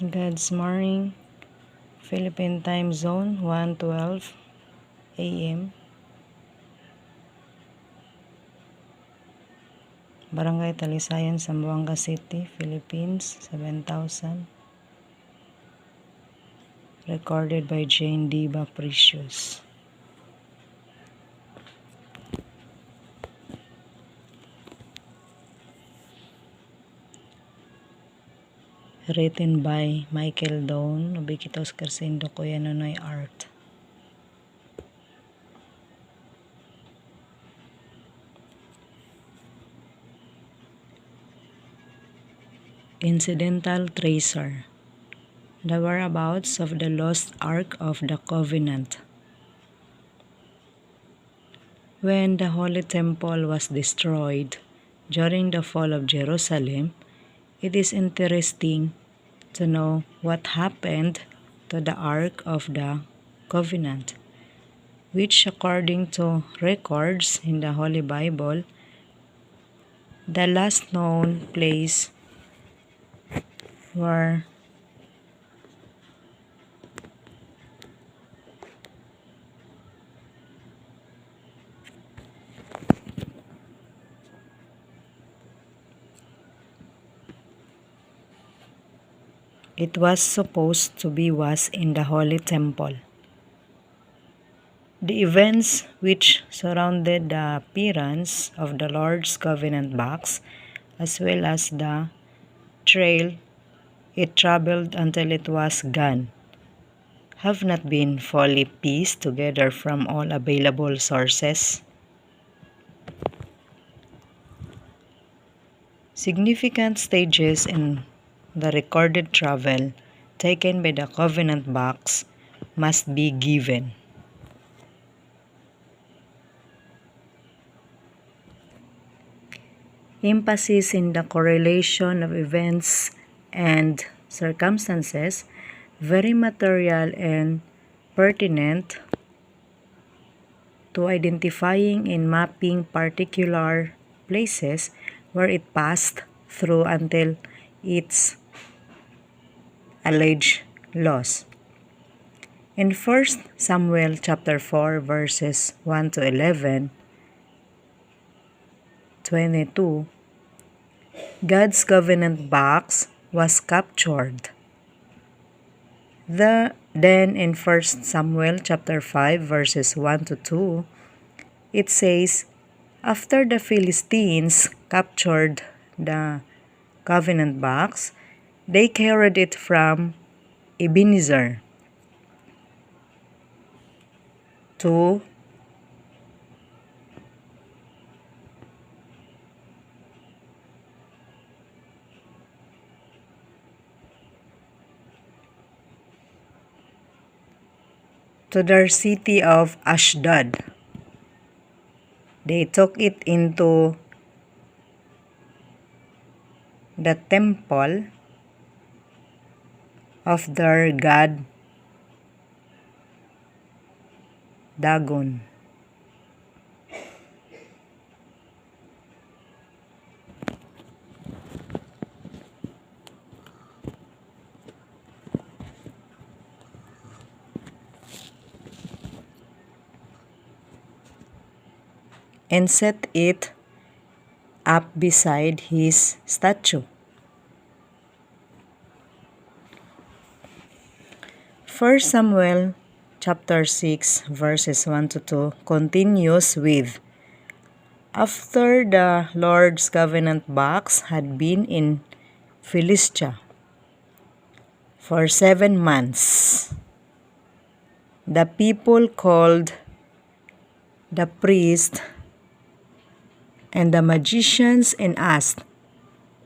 God's morning, Philippine time zone, 1:12 a.m. Barangay Talisayan, Zamboanga City, Philippines, 7,000. Recorded by Jane Diva Precious. Written by Michael Doan, Ubiquitos Carcindo, Kuya Nonoy Art. Incidental Tracer. The whereabouts of the lost Ark of the Covenant. When the Holy Temple was destroyed during the fall of Jerusalem, it is interesting to know what happened to the Ark of the Covenant, which according to records in the Holy Bible, the last known place where it was supposed to be was in the Holy Temple. The events which surrounded the appearance of the Lord's Covenant box, as well as the trail it traveled until it was gone, have not been fully pieced together from all available sources. Significant stages in the recorded travel taken by the Covenant box must be given. Emphasis in the correlation of events and circumstances, very material and pertinent to identifying and mapping particular places where it passed through until its alleged loss. In 1 Samuel chapter 4 verses 1 to 11, 22, God's covenant box was captured. Then in 1 Samuel chapter 5 verses 1 to 2, it says, after the Philistines captured the covenant box, they carried it from Ebenezer to their city of Ashdod. They took it into the temple of their god Dagon. And set it up beside his statue. 1 Samuel chapter 6 verses 1 to 2 continues with, after the Lord's covenant box had been in Philistia for 7 months, the people called the priest and the magicians and asked,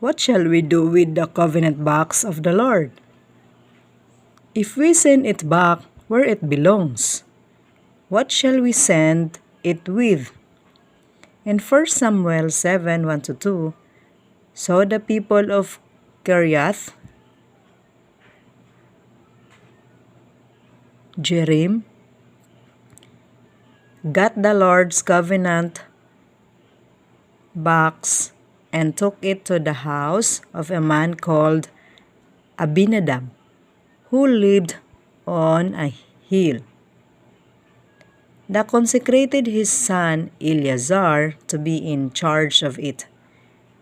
what shall we do with the covenant box of the Lord? If we send it back where it belongs, what shall we send it with? In 1 Samuel 7, 1 to 2, so the people of Kiriath Jearim got the Lord's covenant box and took it to the house of a man called Abinadab, who lived on a hill. They consecrated his son Eleazar to be in charge of it.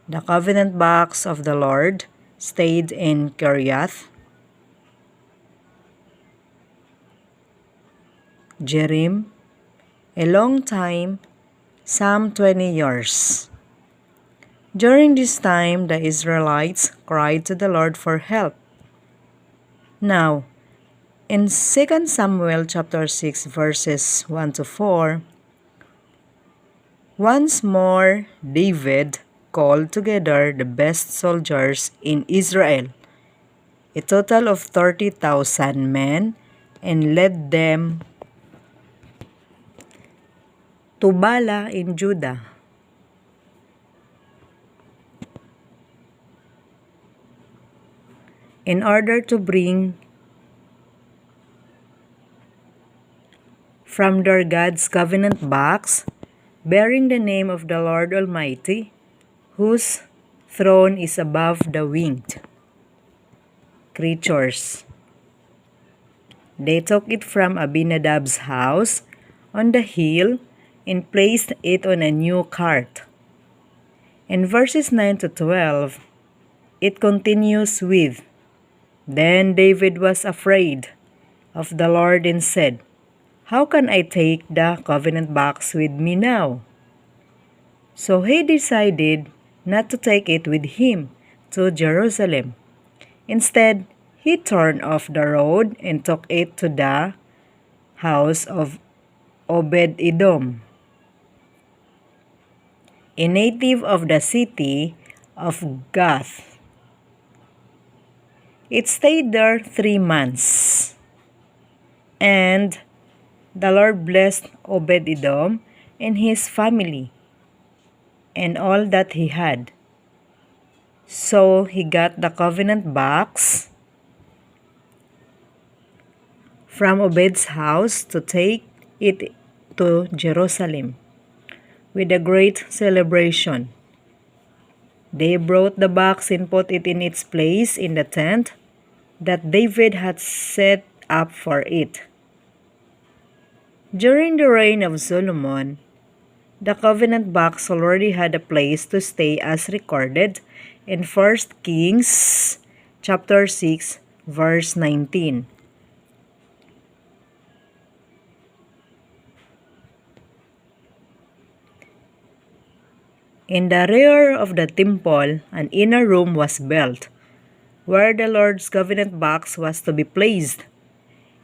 The covenant box of the Lord stayed in Kiriath Jearim a long time, some 20 years. During this time, the Israelites cried to the Lord for help. Now, in 2 Samuel chapter 6 verses 1 to 4, once more David called together the best soldiers in Israel, a total of 30,000 men, and led them to Bala in Judah. In order to bring from their God's covenant box, bearing the name of the Lord Almighty, whose throne is above the winged creatures. They took it from Abinadab's house on the hill and placed it on a new cart. In verses 9 to 12, it continues with, Then David was afraid of the Lord and said, How can I take the covenant box with me now? So he decided not to take it with him to Jerusalem. Instead, he turned off the road and took it to the house of Obed-Edom, a native of the city of Gath. It stayed there 3 months. And the Lord blessed Obed-Edom and his family and all that he had. So he got the covenant box from Obed's house to take it to Jerusalem with a great celebration. They brought the box and put it in its place in the tent that David had set up for it. During the reign of Solomon, the covenant box already had a place to stay as recorded in 1 Kings chapter 6 verse 19. In the rear of the temple, an inner room was built, where the Lord's covenant box was to be placed.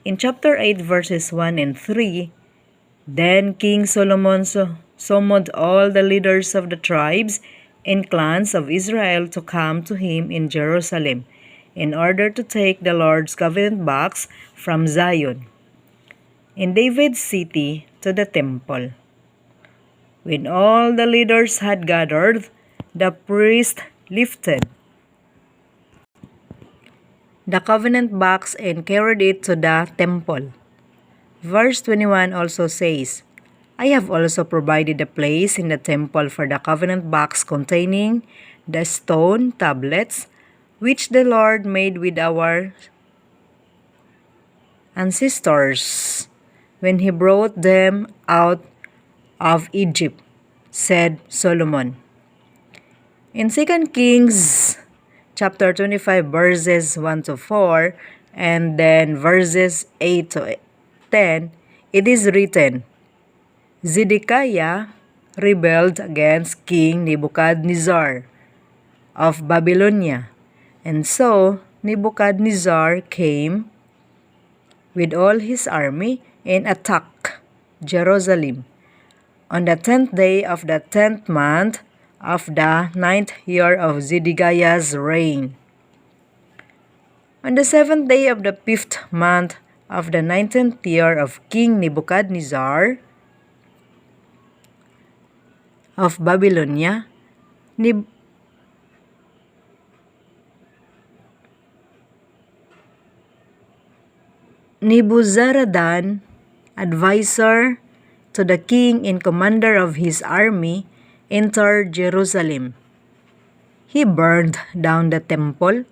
In chapter 8 verses 1 and 3, Then King Solomon summoned all the leaders of the tribes and clans of Israel to come to him in Jerusalem in order to take the Lord's covenant box from Zion, in David's city, to the temple. When all the leaders had gathered, the priest lifted the covenant box and carried it to the temple. Verse 21 also says, I have also provided a place in the temple for the covenant box containing the stone tablets which the Lord made with our ancestors when he brought them out of Egypt, said Solomon. In 2 Kings chapter 25 verses 1 to 4 and then verses 8 to 10, it is written, Zedekiah rebelled against King Nebuchadnezzar of Babylonia, and so Nebuchadnezzar came with all his army and attacked Jerusalem on the 10th day of the 10th month of the 9th year of Zedekiah's reign. On the 7th day of the 5th month of the 19th year of King Nebuchadnezzar of Babylonia, Nebuzaradan, advisor to the king and commander of his army, entered Jerusalem. He burned down the temple,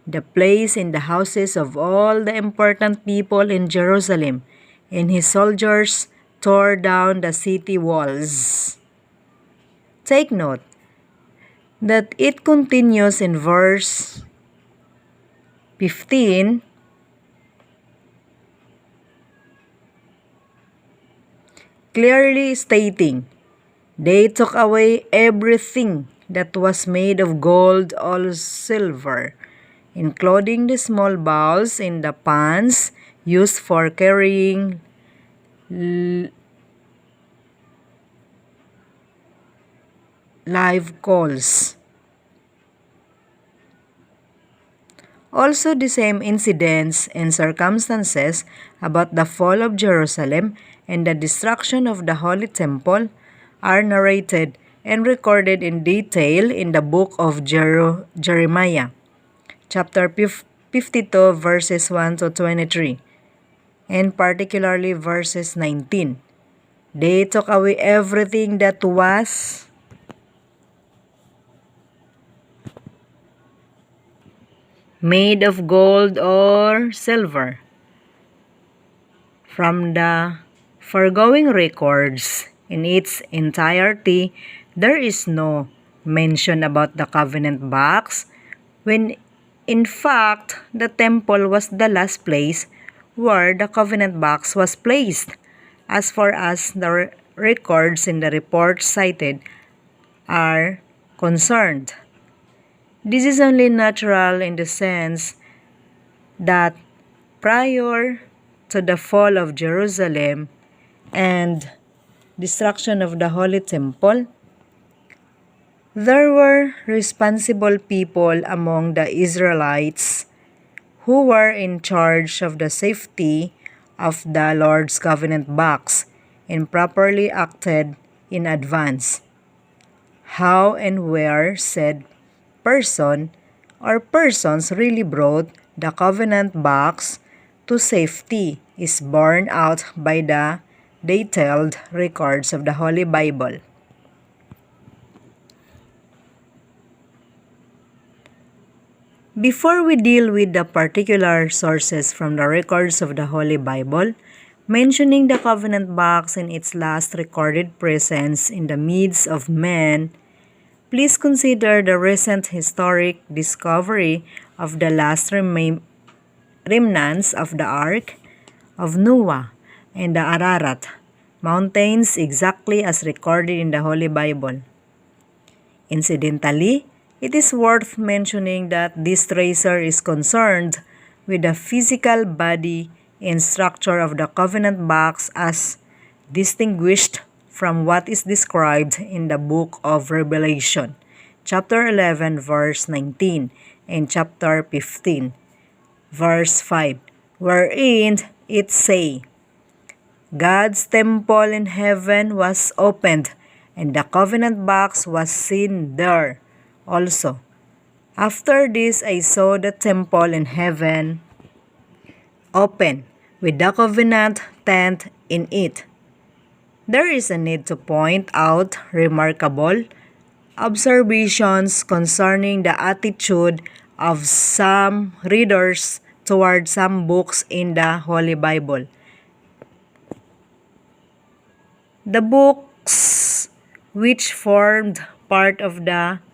the place in the houses of all the important people in Jerusalem, and his soldiers tore down the city walls. Take note that it continues in verse 15, clearly stating, "They took away everything that was made of gold or silver, including the small bowls in the pans used for carrying live coals." Also, the same incidents and circumstances about the fall of Jerusalem and the destruction of the Holy Temple are narrated and recorded in detail in the book of Jeremiah, chapter 52, verses 1 to 23, and particularly verses 19. They took away everything that was made of gold or silver. From the foregoing records in its entirety, there is no mention about the covenant box, when in fact the temple was the last place where the covenant box was placed, as far as the records in the report cited are concerned. This is only natural in the sense that prior to the fall of Jerusalem and destruction of the Holy Temple, there were responsible people among the Israelites who were in charge of the safety of the Lord's covenant box and properly acted in advance. How and where said person or persons really brought the covenant box to safety is borne out by the detailed records of the Holy Bible. Before we deal with the particular sources from the records of the Holy Bible, mentioning the covenant box and its last recorded presence in the midst of men, please consider the recent historic discovery of the last remnants of the Ark of Noah and the Ararat mountains, exactly as recorded in the Holy Bible. Incidentally, it is worth mentioning that this tracer is concerned with the physical body and structure of the covenant box as distinguished from what is described in the book of Revelation, chapter 11, verse 19, and chapter 15, verse 5, wherein it say, "God's temple in heaven was opened, and the covenant box was seen there also. After this I saw the temple in heaven open, with the covenant tent in it." There is a need to point out remarkable observations concerning the attitude of some readers toward some books in the Holy Bible. The books which formed part of the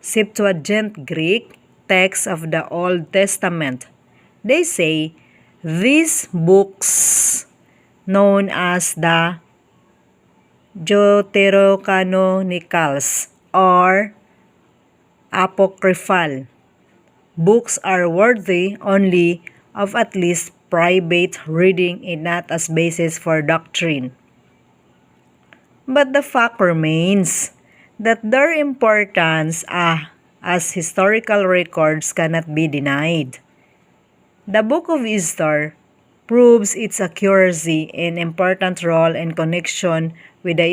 Septuagint Greek text of the Old Testament. They say these books, known as the Deuterocanonicals or apocryphal books, are worthy only of at least private reading and not as basis for doctrine. But the fact remains that their importance as historical records cannot be denied. The Book of Esther proves its accuracy and important role in connection with the